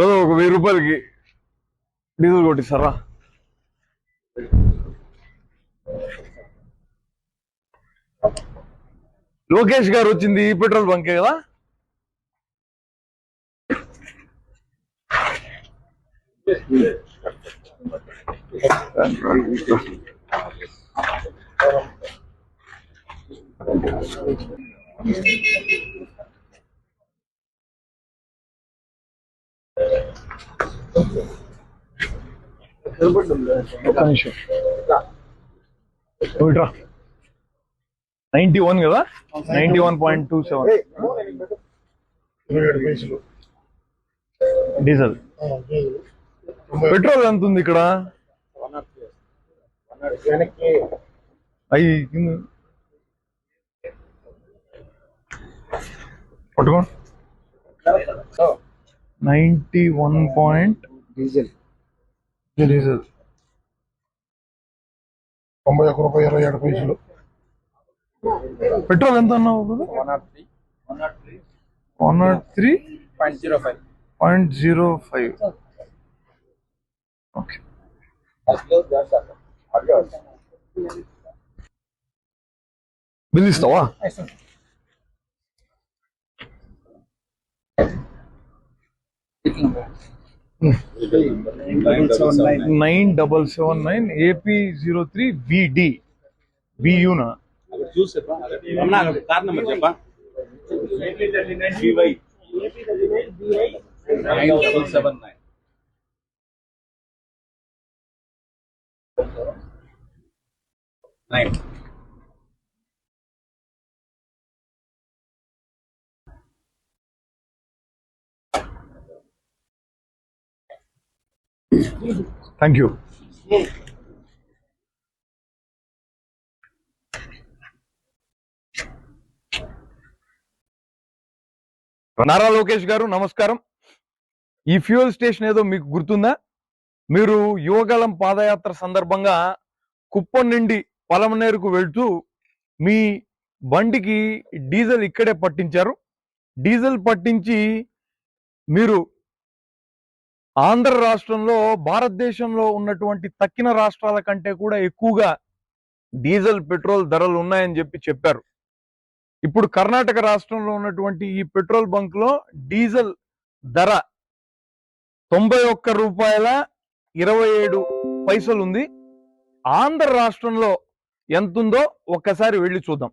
ఒక 1000 రూపాయలకి డీజిల్ కొట్టిస్తారా? లోకేష్ గారు వచ్చింది ఈ పెట్రోల్ బంకే కదా? ఒక నిమిషం. 91 కదా? 91.27 డీజిల్. పెట్రోల్ ఎంత ఉంది ఇక్కడ? అయ్యి పట్టుకో. 91 పాయింట్ డీజిల్. 91 రూపాయలు 27 పెట్రోల్ ఎంత అన్నావు? 103.05. ఓకే. బిల్ ఇస్తావా? 9779 AP03VD VUనా? చూసా కార్ నెంబర్ చెప్పా. 9779. Thank you. నారా లోకేష్ గారు నమస్కారం. ఈ ఫ్యూయల్ స్టేషన్ ఏదో మీకు గుర్తుందా? మీరు యువగలం పాదయాత్ర సందర్భంగా కుప్పం నుండి పలమనేరుకు వెళ్తూ మీ బండికి డీజిల్ ఇక్కడే పట్టించారు. డీజిల్ పట్టించి మీరు ఆంధ్ర రాష్ట్రంలో భారతదేశంలో ఉన్నటువంటి తక్కిన రాష్ట్రాల కంటే కూడా ఎక్కువగా డీజిల్ పెట్రోల్ ధరలు ఉన్నాయని చెప్పారు. ఇప్పుడు కర్ణాటక రాష్ట్రంలో ఉన్నటువంటి ఈ పెట్రోల్ బంక్ లో డీజిల్ ధర 91 రూపాయల 27 పైసలు ఉంది. ఆంధ్ర రాష్ట్రంలో ఎంతుందో ఒక్కసారి వెళ్ళి చూద్దాం.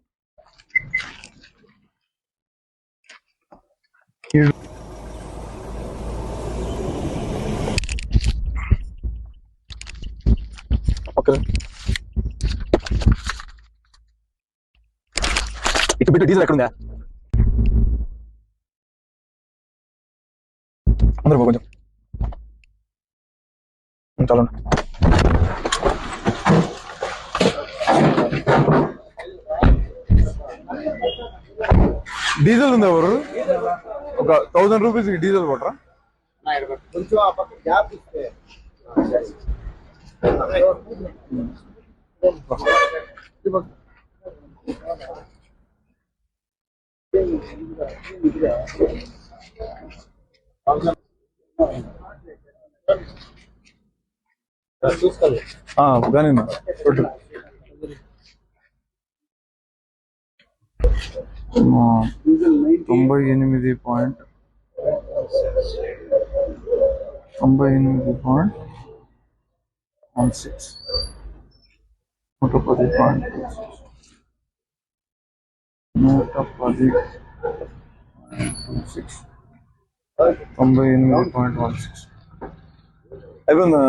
ఇటు బిడ్డ డీజిల్ ఎక్కడుందా? అందరూ కొంచెం చాలా డీజిల్ ఉంది. ఎవరు ఒక 1000 రూపీస్ డీజిల్ కొట్టరా? కానీ 98.16 అయిపోయిందా?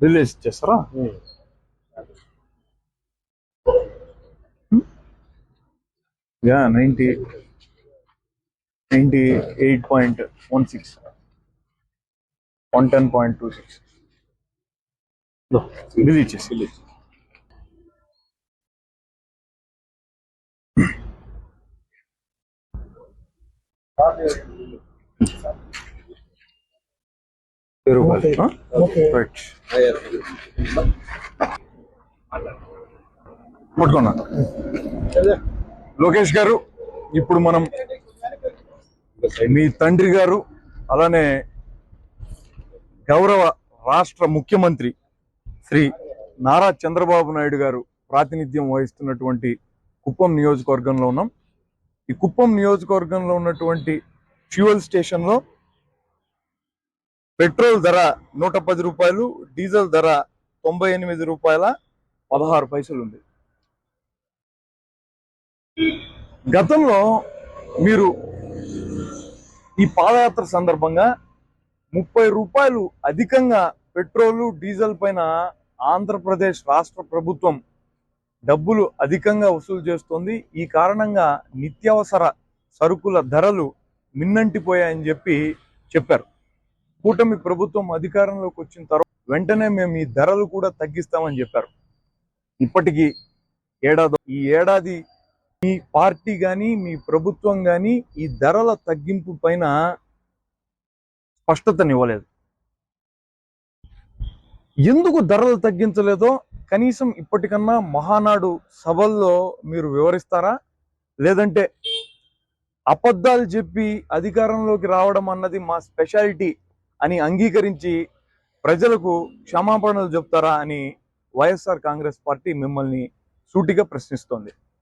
బిల్ వేసి చేస్తారా? యా 98.16 110.26 బిల్ ఇచ్చేసి పట్టుకున్నా. లోకేష్ గారు, ఇప్పుడు మనం మీ తండ్రి గారు అలానే గౌరవ రాష్ట్ర ముఖ్యమంత్రి శ్రీ నారా చంద్రబాబు నాయుడు గారు ప్రాతినిధ్యం వహిస్తున్నటువంటి కుప్పం నియోజకవర్గంలో ఉన్నాం. ఈ కుప్పం నియోజకవర్గంలో ఉన్నటువంటి ఫ్యూయల్ స్టేషన్లో పెట్రోల్ ధర 110 రూపాయలు, డీజిల్ ధర 98 రూపాయల 16 పైసలు ఉంది. గతంలో మీరు ఈ పాదయాత్ర సందర్భంగా 30 రూపాయలు అధికంగా పెట్రోలు డీజిల్ పైన ఆంధ్రప్రదేశ్ రాష్ట్ర ప్రభుత్వం డబ్బులు అధికంగా వసూలు చేస్తోంది. ఈ కారణంగా నిత్యావసర సరుకుల ధరలు మిన్నంటిపోయాయని చెప్పారు. కూటమి ప్రభుత్వం అధికారంలోకి వచ్చిన తర్వాత వెంటనే మేము ఈ ధరలు కూడా తగ్గిస్తామని చెప్పారు. ఇప్పటికీ ఈ ఏడాది మీ పార్టీ కానీ మీ ప్రభుత్వం కానీ ఈ ధరల తగ్గింపు పైన స్పష్టతనివ్వలేదు. ఎందుకు ధరలు తగ్గించలేదో కనీసం ఇప్పటికన్నా మహానాడు సభల్లో మీరు వివరిస్తారా? లేదంటే అబద్ధాలు చెప్పి అధికారంలోకి రావడం అన్నది మా స్పెషాలిటీ అని అంగీకరించి ప్రజలకు క్షమాపణలు చెప్తారా అని వైఎస్ఆర్ కాంగ్రెస్ పార్టీ మిమ్మల్ని సూటిగా ప్రశ్నిస్తోంది.